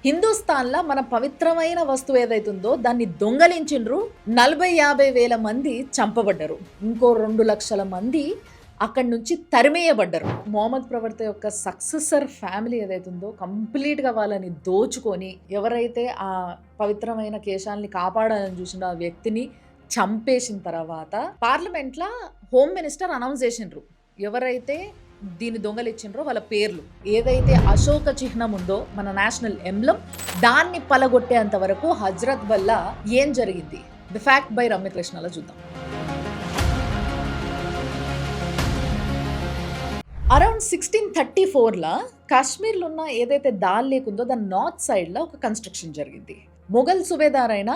హిందుస్థాన్‌ల మన పవిత్రమైన వస్తువు ఏదైతుందో దాన్ని దొంగలించిండ్రు. 40,50 వేల మంది చంపబడ్డరు. ఇంకో 2,00,000 మంది అక్కడి నుంచి తరిమేయబడ్డరు. మొహమ్మద్ ప్రవక్త యొక్క సక్సెసర్ ఫ్యామిలీ ఏదైతుందో కంప్లీట్‌గా వాళ్ళని దోచుకొని, ఎవరైతే ఆ పవిత్రమైన కేశాల్ని కాపాడాలని చూసిండో ఆ వ్యక్తిని చంపేసిన తర్వాత పార్లమెంట్‌ల హోమ్ మినిస్టర్ అనౌన్స్ చేసిండ్రు. ఎవరైతే దీన్ని దొంగలిచ్చిండ్రో వాళ్ళ పేర్లు. ఏదైతే అశోక చిహ్నం ఉందో మన నేషనల్ ఎంబ్లం, దాన్ని పలగొట్టేంత వరకు హజ్రత్ వల్ల ఏం జరిగింది? ది ఫ్యాక్ట్ బై రమ్యకృష్ణలో చూద్దాం. అరౌండ్ 1634లా కాశ్మీర్లో ఉన్న ఏదైతే దాల్ లేక్ ఉందో దాని నార్త్ సైడ్లో ఒక కన్స్ట్రక్షన్ జరిగింది. మొఘల్ సుబేదార్ అయిన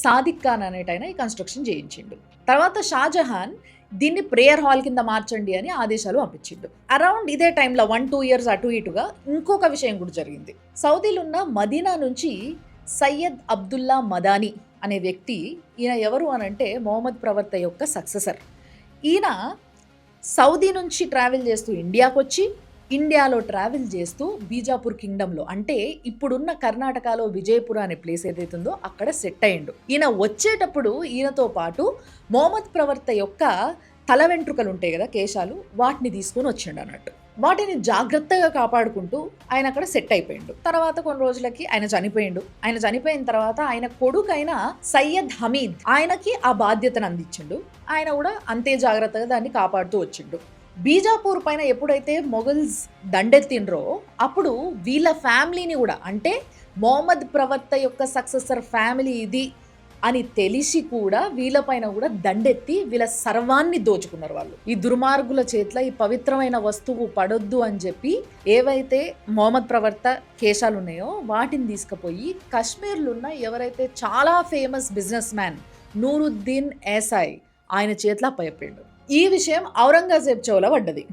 సాదిక్ ఖాన్ అనేటైనా ఈ కన్స్ట్రక్షన్ చేయించిండు. తర్వాత షాజహాన్ దీన్ని ప్రేయర్ హాల్ కింద మార్చండి అని ఆదేశాలు పంపించిండు. అరౌండ్ ఇదే టైంలో 1-2 ఇయర్స్ అటు ఇటుగా ఇంకొక విషయం కూడా జరిగింది. సౌదీలో ఉన్న మదీనా నుంచి సయ్యద్ అబ్దుల్లా మదానీ అనే వ్యక్తి, ఈయన ఎవరు అనంటే మొహమ్మద్ ప్రవక్త యొక్క సక్సెసర్. ఈయన సౌదీ నుంచి ట్రావెల్ చేస్తూ ఇండియాకు వచ్చి, ఇండియాలో ట్రావెల్ చేస్తూ బీజాపూర్ కింగ్డమ్లో, అంటే ఇప్పుడున్న కర్ణాటకలో విజయపుర అనే ప్లేస్ ఏదైతుందో అక్కడ సెట్ అయ్యిండు. ఈయన వచ్చేటప్పుడు ఈయనతో పాటు మొహమ్మద్ ప్రవక్త యొక్క తల వెంట్రుకలు ఉంటాయి కదా, కేశాలు, వాటిని తీసుకొని వచ్చిండు అన్నట్టు. వాటిని జాగ్రత్తగా కాపాడుకుంటూ ఆయన అక్కడ సెట్ అయిపోయిండు. తర్వాత కొన్ని రోజులకి ఆయన చనిపోయిండు. ఆయన చనిపోయిన తర్వాత ఆయన కొడుకు అయిన సయ్యద్ హమీద్ ఆయనకి ఆ బాధ్యతను అందించిండు. ఆయన కూడా అంతే జాగ్రత్తగా దాన్ని కాపాడుతూ వచ్చిండు. బీజాపూర్ పైన ఎప్పుడైతే మొఘల్స్ దండెత్తిండ్రో అప్పుడు వీళ్ళ ఫ్యామిలీని కూడా, అంటే మొహమ్మద్ ప్రవక్త యొక్క సక్సెసర్ ఫ్యామిలీ ఇది అని తెలిసి కూడా వీళ్ళపైన కూడా దండెత్తి వీళ్ళ సర్వాన్ని దోచుకున్నారు వాళ్ళు. ఈ దుర్మార్గుల చేతిలో ఈ పవిత్రమైన వస్తువు పడొద్దు అని చెప్పి ఏవైతే మొహమ్మద్ ప్రవక్త కేశాలు ఉన్నాయో వాటిని తీసుకుపోయి కాశ్మీర్లో ఉన్న ఎవరైతే చాలా ఫేమస్ బిజినెస్ మ్యాన్ నూరుద్దీన్ ఏసాయ్ ఆయన చేతిలో అప్పచెప్పిండు. ఈ విషయం ఔరంగజేబ్ చెవులో పడ్డది.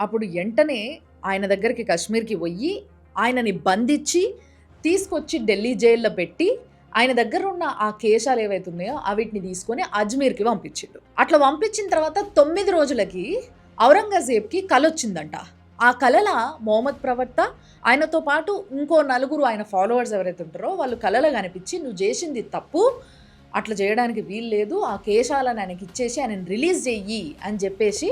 అప్పుడు వెంటనే ఆయన దగ్గరికి కాశ్మీర్కి పోయి ఆయనని బంధించి తీసుకొచ్చి ఢిల్లీ జైల్లో పెట్టి ఆయన దగ్గర ఉన్న ఆ కేశాలు ఏవైతే ఉన్నాయో వీటిని తీసుకొని అజ్మీర్కి పంపించిండు. అట్లా పంపించిన తర్వాత 9 రోజులకి ఔరంగజేబ్కి కల వచ్చిందంట. ఆ కలల మొహమ్మద్ ప్రవక్త ఆయనతో పాటు ఇంకో 4 ఆయన ఫాలోవర్స్ ఎవరైతే ఉంటారో వాళ్ళు కలలో కనిపించి, నువ్వు చేసింది తప్పు, అట్లా చేయడానికి వీలు లేదు, ఆ కేశాలను ఆయనకి ఇచ్చేసి ఆయనని రిలీజ్ చెయ్యి అని చెప్పేసి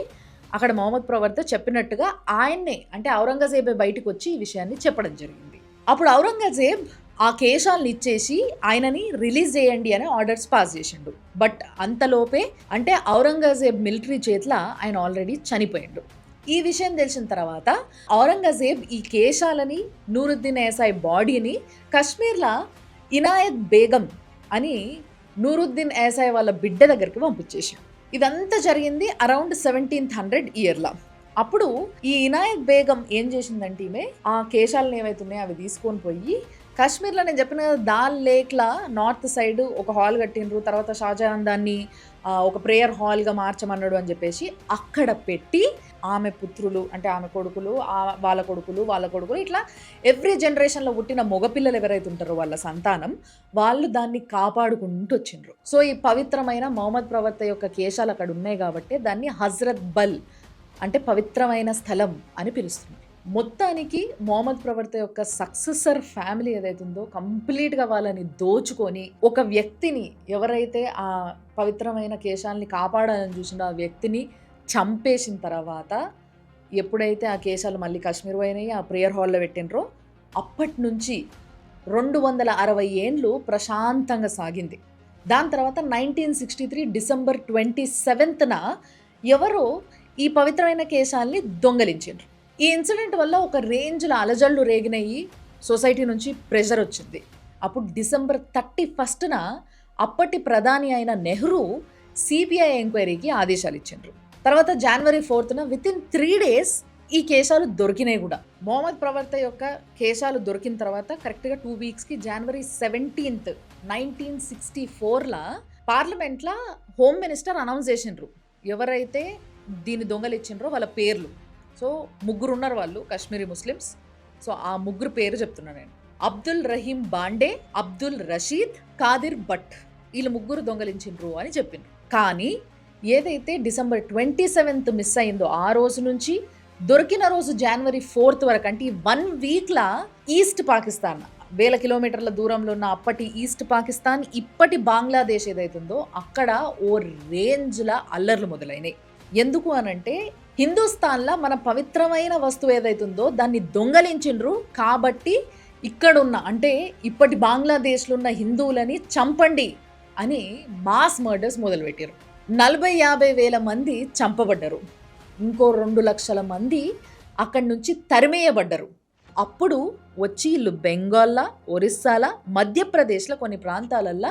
అక్కడ మొహమ్మద్ ప్రవక్త చెప్పినట్టుగా ఆయన్నే, అంటే ఔరంగజేబే బయటకు వచ్చి ఈ విషయాన్ని చెప్పడం జరిగింది. అప్పుడు ఔరంగజేబ్ ఆ కేశాలను ఇచ్చేసి ఆయనని రిలీజ్ చేయండి అని ఆర్డర్స్ పాస్ చేసిండు. బట్ అంతలోపే, అంటే ఔరంగజేబ్ మిలిటరీ చేతిలో ఆయన ఆల్రెడీ చనిపోయిండు. ఈ విషయం తెలిసిన తర్వాత ఔరంగజేబ్ ఈ కేశాలని, నూరుద్దీన్ ఏసాయ్ బాడీని కాశ్మీర్లో ఇనాయత్ బేగం అని నూరుద్దీన్ ఏసాయ్ వాళ్ళ బిడ్డ దగ్గరికి పంపించేసాడు. ఇదంతా జరిగింది అరౌండ్ 1700 ఇయర్లో. అప్పుడు ఈ ఇనాయత్ బేగం ఏం చేసిందంటే, ఈమె ఆ కేశాలను ఏవైతున్నాయో అవి తీసుకొని పోయి కాశ్మీర్లో, నేను చెప్పిన కదా దాల్ లేక్లా నార్త్ సైడ్ ఒక హాల్ కట్టిండ్రు. తర్వాత షాజహాన్ దాన్ని ఒక ప్రేయర్ హాల్గా మార్చమన్నాడు అని చెప్పేసి అక్కడ పెట్టి ఆమె పుత్రులు, అంటే ఆమె కొడుకులు, వాళ్ళ కొడుకులు ఇట్లా ఎవ్రీ జనరేషన్లో పుట్టిన మగపిల్లలు ఎవరైతే ఉంటారో వాళ్ళ సంతానం, వాళ్ళు దాన్ని కాపాడుకుంటూ వచ్చిండ్రు. సో ఈ పవిత్రమైన మొహమ్మద్ ప్రవక్త యొక్క కేశాలు అక్కడ ఉన్నాయి కాబట్టి దాన్ని హజ్రత్ బల్, అంటే పవిత్రమైన స్థలం అని పిలుస్తుంది. మొత్తానికి మొహమ్మద్ ప్రవక్త యొక్క సక్సెసర్ ఫ్యామిలీ ఏదైతుందో కంప్లీట్గా వాళ్ళని దోచుకొని, ఒక వ్యక్తిని, ఎవరైతే ఆ పవిత్రమైన కేశాలని కాపాడాలని చూసిండో ఆ వ్యక్తిని చంపేసిన తర్వాత, ఎప్పుడైతే ఆ కేశాలు మళ్ళీ కాశ్మీర్ పోయినాయి, ఆ ప్రేయర్ హాల్లో పెట్టినరో, అప్పటి నుంచి 260 ఏండ్లు ప్రశాంతంగా సాగింది. దాని తర్వాత 1963 డిసెంబర్ 27న ఎవరో ఈ పవిత్రమైన కేశాలని దొంగలించారు. ఈ ఇన్సిడెంట్ వల్ల ఒక రేంజ్లో అలజళ్ళు రేగినాయి, సొసైటీ నుంచి ప్రెషర్ వచ్చింది. అప్పుడు డిసెంబర్ 31న అప్పటి ప్రధాని అయిన నెహ్రూ సిబిఐ ఎంక్వైరీకి ఆదేశాలు ఇచ్చిండ్రు. తర్వాత జనవరి 4న వితిన్ 3 days ఈ కేశాలు దొరికినాయి కూడా. మొహమ్మద్ ప్రవక్త యొక్క కేశాలు దొరికిన తర్వాత కరెక్ట్గా 2 weeksకి జనవరి 17th 1964లా పార్లమెంట్లో హోమ్ మినిస్టర్ అనౌన్స్ చేసిండ్రు. ఎవరైతే దీన్ని దొంగలిచ్చిండ్రో వాళ్ళ పేర్లు. సో 3 ఉన్నారు వాళ్ళు, కాశ్మీరీ ముస్లిమ్స్. సో ఆ 3 పేరు చెప్తున్నాను నేను. అబ్దుల్ రహీం బాండే, అబ్దుల్ రషీద్, కాదిర్ భట్, వీళ్ళు 3 దొంగలించిండ్రు అని చెప్పిండ్రు. కానీ ఏదైతే డిసెంబర్ 27th మిస్ అయిందో ఆ రోజు నుంచి దొరికిన రోజు జనవరి 4th వరకు, అంటే 1 weekలా ఈస్ట్ పాకిస్తాన్, వేల కిలోమీటర్ల దూరంలో ఉన్న అప్పటి ఈస్ట్ పాకిస్తాన్, ఇప్పటి బంగ్లాదేశ్ ఏదైతుందో అక్కడ ఓ రేంజ్ల అల్లర్లు మొదలైనవి. ఎందుకు అనంటే హిందుస్థాన్లో మన పవిత్రమైన వస్తువు ఏదైతుందో దాన్ని దొంగలించిండ్రు కాబట్టి ఇక్కడున్న అంటే ఇప్పటి బంగ్లాదేశ్లో ఉన్న హిందువులని చంపండి అని మాస్ మర్డర్స్ మొదలుపెట్టారు. 40-50 వేల మంది చంపబడ్డరు. ఇంకో 2 లక్షల మంది అక్కడి నుంచి తరిమేయబడ్డరు. అప్పుడు వచ్చి వీళ్ళు బెంగాల్లా, ఒరిస్సాల, మధ్యప్రదేశ్లో కొన్ని ప్రాంతాలల్లో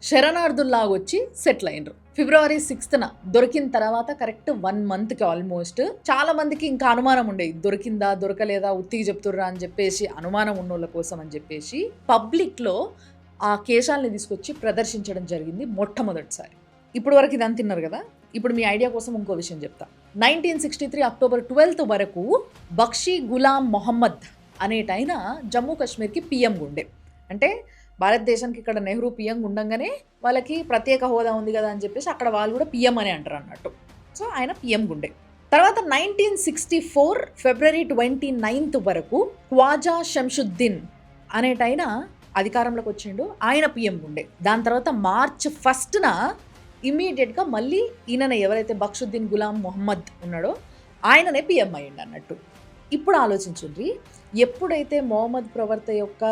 శరణార్థుల్లాగా వచ్చి సెటిల్ అయినరు. February 6th దొరికిన తర్వాత కరెక్ట్ 1 monthకి ఆల్మోస్ట్ చాలా మందికి ఇంకా అనుమానం ఉండేది, దొరికిందా దొరకలేదా ఉత్తికి చెప్తుర్రా అని చెప్పేసి అనుమానం ఉన్నోళ్ళ కోసం అని చెప్పేసి పబ్లిక్లో ఆ కేశాలని తీసుకొచ్చి ప్రదర్శించడం జరిగింది మొట్టమొదటిసారి. ఇప్పుడు వరకు ఇది తిన్నారు కదా, ఇప్పుడు మీ ఐడియా కోసం ఇంకో విషయం చెప్తా. 1963 October 12th వరకు బక్షీ గులాం మొహమ్మద్ అనేటైన జమ్మూ కాశ్మీర్కి పిఎం ఉండే. అంటే భారతదేశానికి ఇక్కడ నెహ్రూ పిఎం ఉండంగానే వాళ్ళకి ప్రత్యేక హోదా ఉంది కదా అని చెప్పేసి అక్కడ వాళ్ళు కూడా పిఎం అని అంటారు అన్నట్టు. సో ఆయన పిఎం గుండే. తర్వాత 1964 February 29th వరకు ఖ్వాజా శంషుద్దీన్ అనేటైన అధికారంలోకి వచ్చిండు, ఆయన పిఎం గుండే. దాని తర్వాత March 1st ఇమీడియట్గా మళ్ళీ ఈయననే ఎవరైతే బక్షుద్దీన్ గులాం మొహమ్మద్ ఉన్నాడో ఆయననే పిఎం అయ్యిండు అన్నట్టు. ఇప్పుడు ఆలోచించండి, ఎప్పుడైతే మొహమ్మద్ ప్రవర్త యొక్క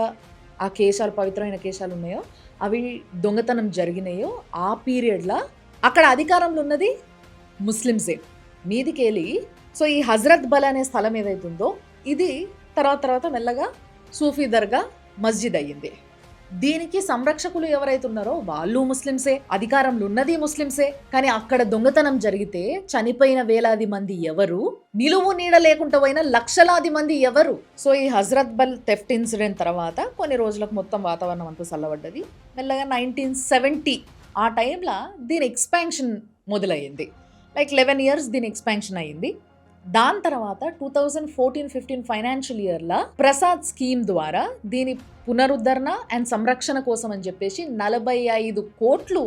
ఆ కేశాలు పవిత్రమైన కేశాలు ఉన్నాయో అవి దొంగతనం జరిగినాయో ఆ పీరియడ్లో అక్కడ అధికారంలో ఉన్నది ముస్లిమ్సే మీదికెళ్ళి. సో ఈ హజరత్ బల్ అనే స్థలం ఏదైతుందో ఇది తర్వాత మెల్లగా సూఫీ దర్గా మస్జిద్ అయ్యింది. దీనికి సంరక్షకులు ఎవరైతే ఉన్నారో వాళ్ళు ముస్లిమ్సే, అధికారంలో ఉన్నది ముస్లిమ్సే. కానీ అక్కడ దొంగతనం జరిగితే చనిపోయిన వేలాది మంది ఎవరు, నిలువు నీడ లేకుండా పోయిన లక్షలాది మంది ఎవరు? సో ఈ హజరత్ బల్ థెఫ్ట్ ఇన్సిడెంట్ తర్వాత కొన్ని రోజులకు మొత్తం వాతావరణం అంతా చల్లబడ్డది. మెల్లగా 1970 ఆ టైంలో దీని ఎక్స్పాన్షన్ మొదలయ్యింది. లైక్ 11 years దీని ఎక్స్పాన్షన్ అయ్యింది. దాని తర్వాత 2014-15 ఫైనాన్షియల్ ఇయర్లో ప్రసాద్ స్కీమ్ ద్వారా దీని పునరుద్ధరణ అండ్ సంరక్షణ కోసం అని చెప్పేసి 45 కోట్లు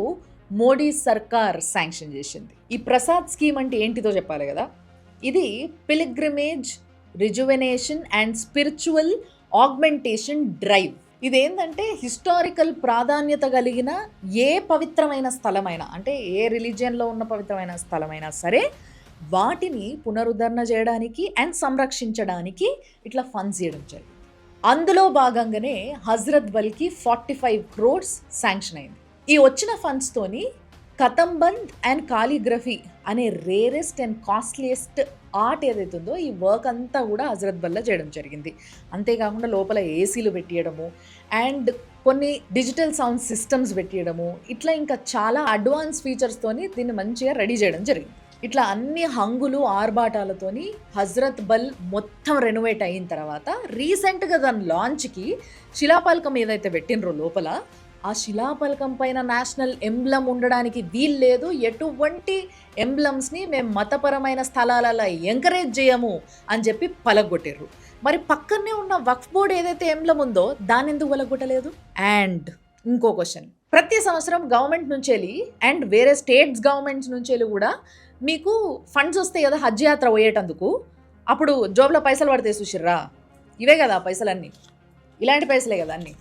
మోడీ సర్కార్ శాంక్షన్ చేసింది. ఈ ప్రసాద్ స్కీమ్ అంటే ఏంటిదో చెప్పాలి కదా. ఇది pilgrimage rejuvenation and spiritual augmentation drive. ఇదేంటంటే హిస్టారికల్ ప్రాధాన్యత కలిగిన ఏ పవిత్రమైన స్థలమైనా, అంటే ఏ రిలీజియన్లో ఉన్న పవిత్రమైన స్థలమైనా సరే వాటిని పునరుద్ధరణ చేయడానికి అండ్ సంరక్షించడానికి ఇట్లా ఫండ్స్ చేయడం జరిగింది. అందులో భాగంగానే హజరత్ బల్కి 45 crores శాంక్షన్ అయింది. ఈ వచ్చిన ఫండ్స్తోని కతంబంద్ అండ్ కాలిగ్రఫీ అనే రేరెస్ట్ అండ్ కాస్ట్లీయెస్ట్ ఆర్ట్ ఏదైతుందో ఈ వర్క్ అంతా కూడా హజరత్ బల్లో చేయడం జరిగింది. అంతేకాకుండా లోపల ఏసీలు పెట్టియడము అండ్ కొన్ని డిజిటల్ సౌండ్ సిస్టమ్స్ పెట్టియడము, ఇట్లా ఇంకా చాలా అడ్వాన్స్ ఫీచర్స్తోని దీన్ని మంచిగా రెడీ చేయడం జరిగింది. ఇట్లా అన్ని హంగులు ఆర్భాటాలతోని హజరత్ బల్ మొత్తం రెనోవేట్ అయిన తర్వాత రీసెంట్గా దాని లాంచ్కి శిలాపలకం ఏదైతే పెట్టినరో లోపల ఆ శిలాపలకం పైన నేషనల్ ఎంబ్లమ్ ఉండడానికి వీలు లేదు, ఎటువంటి ఎంబ్లమ్స్ని మేము మతపరమైన స్థలాలలో ఎంకరేజ్ చేయము అని చెప్పి పలగొట్టారు. మరి పక్కనే ఉన్న వక్ఫ్ బోర్డ్ ఏదైతే ఎంబ్లమ్ ఉందో దాన్ని ఎందుకు పలగొట్టలేదు? అండ్ ఇంకో క్వశ్చన్, ప్రతి సంవత్సరం గవర్నమెంట్ నుంచి వెళ్ళి అండ్ వేరే స్టేట్స్ గవర్నమెంట్స్ నుంచి వెళ్ళి కూడా మీకు ఫండ్స్ వస్తాయి కదా హజ్ యాత్ర పోయేటందుకు. అప్పుడు జోబ్లో పైసలు పడితే చూసిర్రా, ఇవే కదా పైసలన్నీ, ఇలాంటి పైసలే కదా అన్నీ.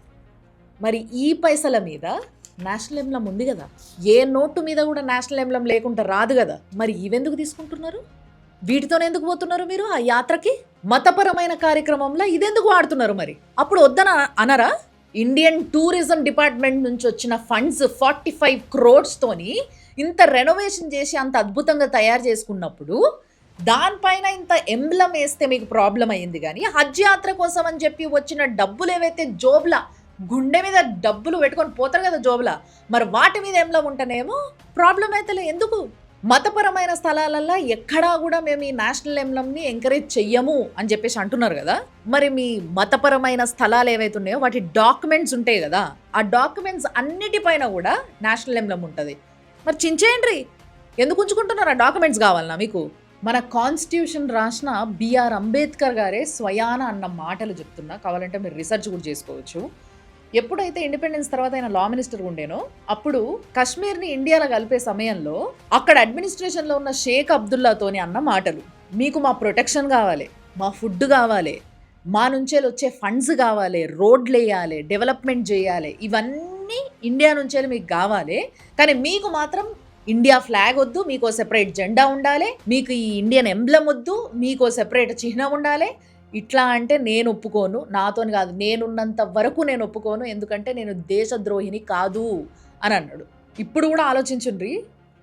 మరి ఈ పైసల మీద నేషనల్ ఎంబ్లమ్ ఉంది కదా, ఏ నోటు మీద కూడా నేషనల్ ఎంబ్లమ్ లేకుండా రాదు కదా. మరి ఇవెందుకు తీసుకుంటున్నారు? వీటితోనే ఎందుకు పోతున్నారు మీరు ఆ యాత్రకి? మతపరమైన కార్యక్రమంలో ఇదెందుకు వాడుతున్నారు? మరి అప్పుడు వద్దన అనరా? ఇండియన్ టూరిజం డిపార్ట్మెంట్ నుంచి వచ్చిన ఫండ్స్ 45 crores తోని ఇంత రెనోవేషన్ చేసి అంత అద్భుతంగా తయారు చేసుకున్నప్పుడు దానిపైన ఇంత ఎంబ్లమ్ వేస్తే మీకు ప్రాబ్లం అయ్యింది. కానీ హజ్ యాత్ర కోసం అని చెప్పి వచ్చిన డబ్బులు ఏవైతే జోబ్లా గుండె మీద డబ్బులు పెట్టుకొని పోతారు కదా జోబ్లా, మరి వాటి మీద ఎంబ్లమ్ ఉంటేనేమో ప్రాబ్లం అయితే ఎందుకు? మతపరమైన స్థలాలలో ఎక్కడా కూడా మేము ఈ నేషనల్ ఎంబ్లమ్ని ఎంకరేజ్ చెయ్యము అని చెప్పేసి అంటున్నారు కదా. మరి మీ మతపరమైన స్థలాలు ఏవైతే ఉన్నాయో వాటి డాక్యుమెంట్స్ ఉంటాయి కదా, ఆ డాక్యుమెంట్స్ అన్నిటిపైన కూడా నేషనల్ ఎంబ్లమ్ ఉంటుంది. మరి చించేయండి, ఎందుకు ఉంచుకుంటున్నారు? ఆ డాక్యుమెంట్స్ కావాలన్నా మీకు? మన కాన్స్టిట్యూషన్ రాసిన బిఆర్ అంబేద్కర్ గారే స్వయాన అన్న మాటలు చెప్తున్నా, కావాలంటే మీరు రీసెర్చ్ కూడా చేసుకోవచ్చు. ఎప్పుడైతే ఇండిపెండెన్స్ తర్వాత ఆయన లా మినిస్టర్ ఉండేనో అప్పుడు కాశ్మీర్ని ఇండియాలో కలిపే సమయంలో అక్కడ అడ్మినిస్ట్రేషన్లో ఉన్న షేక్ అబ్దుల్లాతోని అన్న మాటలు, మీకు మా ప్రొటెక్షన్ కావాలి, మా ఫుడ్ కావాలి, మా నుంచేలి వచ్చే ఫండ్స్ కావాలి, రోడ్లు వేయాలి, డెవలప్మెంట్ చేయాలి, ఇవన్నీ ఇండియా నుంచేలి మీకు కావాలి. కానీ మీకు మాత్రం ఇండియా ఫ్లాగ్ వద్దు, మీకో సెపరేట్ జెండా ఉండాలి, మీకు ఈ ఇండియన్ ఎంబ్లమ్ వద్దు, మీకో సెపరేట్ చిహ్నం ఉండాలి. ఇట్లా అంటే నేను ఒప్పుకోను, నాతోని కాదు, నేనున్నంత వరకు నేను ఒప్పుకోను, ఎందుకంటే నేను దేశద్రోహిని కాదు అని అన్నాడు. ఇప్పుడు కూడా ఆలోచించండి,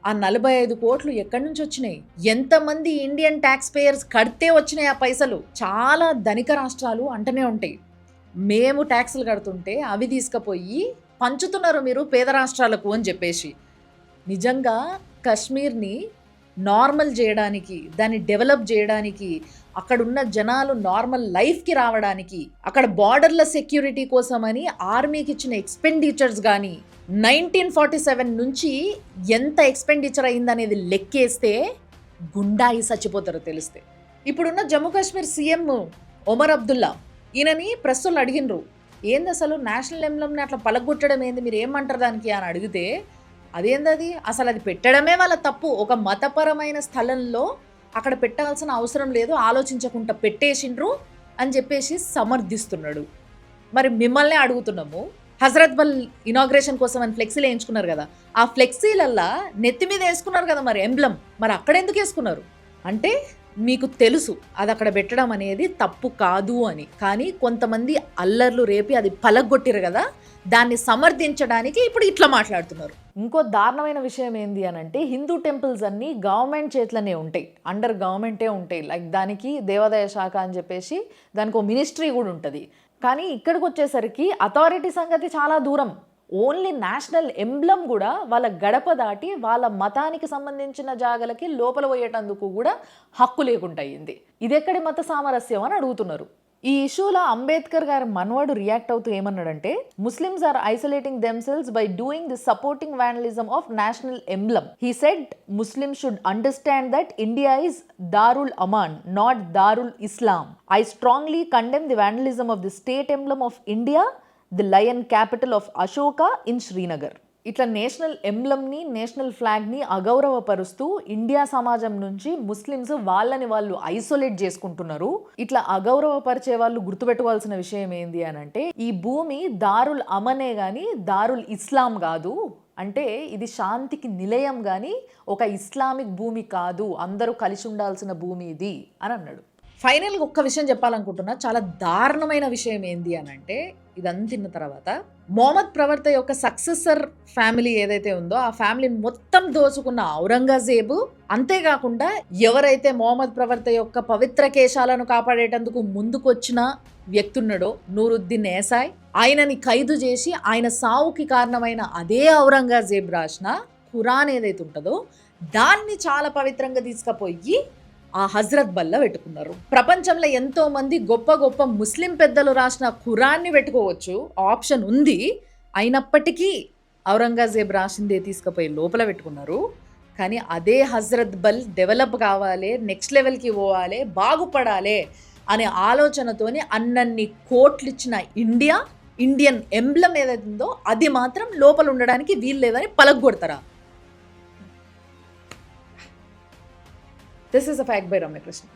ఆ 45 కోట్లు ఎక్కడి నుంచి వచ్చినాయి? ఎంతమంది ఇండియన్ ట్యాక్స్ పేయర్స్ కడితే వచ్చినాయి ఆ పైసలు? చాలా ధనిక రాష్ట్రాలు అంటనే ఉంటాయి, మేము ట్యాక్సులు కడుతుంటే అవి తీసుకుపోయి పంచుతున్నారు మీరు పేద రాష్ట్రాలకు అని చెప్పేసి. నిజంగా కశ్మీర్ని నార్మల్ చేయడానికి, దాన్ని డెవలప్ చేయడానికి, అక్కడున్న జనాలు నార్మల్ లైఫ్కి రావడానికి, అక్కడ బార్డర్ల సెక్యూరిటీ కోసమని ఆర్మీకి ఇచ్చిన ఎక్స్పెండిచర్స్ కానీ 1947 నుంచి ఎంత ఎక్స్పెండిచర్ అయిందనేది లెక్కేస్తే గుండాయి చచ్చిపోతారో తెలిస్తే. ఇప్పుడున్న జమ్మూ కాశ్మీర్ సీఎం ఒమర్ అబ్దుల్లా, ఈయనని ప్రెస్సులు అడిగినరు, ఏంది అసలు నేషనల్ ఎంబ్లమ్ని అట్లా పలగొట్టడం ఏంది, మీరు ఏమంటారు దానికి అని అడిగితే, అదేందది అసలు అది పెట్టడమే వాళ్ళ తప్పు, ఒక మతపరమైన స్థలంలో అక్కడ పెట్టాల్సిన అవసరం లేదు, ఆలోచించకుండా పెట్టేసిండ్రు అని చెప్పేసి సమర్థిస్తున్నాడు. మరి మిమ్మల్నే అడుగుతున్నాము, హజరత్ బల్ ఇనాగ్రేషన్ కోసం అని ఫ్లెక్సీలు వేయించుకున్నారు కదా, ఆ ఫ్లెక్సీలల్లా నెత్తి మీద వేసుకున్నారు కదా మరి ఎంబ్లం, మరి అక్కడ ఎందుకు వేసుకున్నారు? అంటే మీకు తెలుసు అది అక్కడ పెట్టడం అనేది తప్పు కాదు అని, కానీ కొంతమంది అల్లర్లు రేపి అది పలగొట్టిరు కదా, దాన్ని సమర్థించడానికి ఇప్పుడు ఇట్లా మాట్లాడుతున్నారు. ఇంకో దారుణమైన విషయం ఏంది అని అంటే, హిందూ టెంపుల్స్ అన్నీ గవర్నమెంట్ చేతిలోనే ఉంటాయి, అండర్ గవర్నమెంటే ఉంటాయి. లైక్ దానికి దేవాదాయ శాఖ అని చెప్పేసి దానికి ఒక మినిస్ట్రీ కూడా ఉంటుంది. కానీ ఇక్కడికి వచ్చేసరికి అథారిటీ సంగతి చాలా దూరం. ఓన్లీ నేషనల్ ఎంబ్లమ్ కూడా వాళ్ళ గడప దాటి వాళ్ళ మతానికి సంబంధించిన జాగలకి లోపల పోయేటందుకు కూడా హక్కు లేకుండా అయ్యింది. ఇదెక్కడి మత సామరస్యం అని అడుగుతున్నారు. ఈ ఇష్యూలో అంబేద్కర్ గారి మనవాడు రియాక్ట్ అవుతూ ఏమన్నాడంటే, Muslims are isolating themselves by doing the supporting vandalism of national emblem. He said Muslims should understand that India is దారుల్ అమాన్, నాట్ దారుల్ ఇస్లాం. I strongly condemn the vandalism of the state emblem of India, the lion capital of Ashoka in Srinagar. ఇట్లా national ఎంబ్లమ్ని, national ఫ్లాగ్ని అగౌరవపరుస్తూ India సమాజం నుంచి ముస్లిమ్స్ వాళ్ళని వాళ్ళు ఐసోలేట్ చేసుకుంటున్నారు. ఇట్లా అగౌరవపరిచే వాళ్ళు గుర్తుపెట్టుకోవాల్సిన విషయం ఏంది అని అంటే, ఈ భూమి దారుల్ అమనే కానీ దారుల్ ఇస్లాం కాదు, అంటే ఇది శాంతికి నిలయం కానీ ఒక ఇస్లామిక్ భూమి కాదు, అందరూ కలిసి ఉండాల్సిన భూమి ఇది అని అన్నాడు. ఫైనల్గా ఒక్క విషయం చెప్పాలనుకుంటున్నా, చాలా దారుణమైన విషయం ఏంది అని అంటే, ఇదంతా తిన్న తర్వాత మొహమ్మద్ ప్రవర్త యొక్క సక్సెసర్ ఫ్యామిలీ ఏదైతే ఉందో ఆ ఫ్యామిలీని మొత్తం దోచుకున్న ఔరంగజేబు, అంతేకాకుండా ఎవరైతే మొహమ్మద్ ప్రవర్త యొక్క పవిత్ర కేశాలను కాపాడేటందుకు ముందుకొచ్చిన వ్యక్తున్నాడో నూరుద్దీన్ ఏసాయ్, ఆయనని ఖైదు చేసి ఆయన సావుకి కారణమైన అదే ఔరంగజేబ్ రాసిన ఖురాన్ ఏదైతే ఉంటుందో దాన్ని చాలా పవిత్రంగా తీసుకుపోయి ఆ హజరత్ బల్లా పెట్టుకున్నారు. ప్రపంచంలో ఎంతో మంది గొప్ప గొప్ప ముస్లిం పెద్దలు రాసిన ఖురాన్ని పెట్టుకోవచ్చు, ఆప్షన్ ఉంది, అయినప్పటికీ ఔరంగజేబ్ రాసిందే తీసుకుపోయి లోపల పెట్టుకున్నారు. కానీ అదే హజరత్ బల్ డెవలప్ కావాలి, నెక్స్ట్ లెవెల్కి పోవాలి, బాగుపడాలి అనే ఆలోచనతోని అన్నన్ని కోట్లు ఇచ్చిన ఇండియన్ ఎంబ్లమ్ ఏదైతే ఉందో అది మాత్రం లోపల ఉండడానికి వీలు లేదని పలగొడతారా? This is a fact by Ramya Krishnan.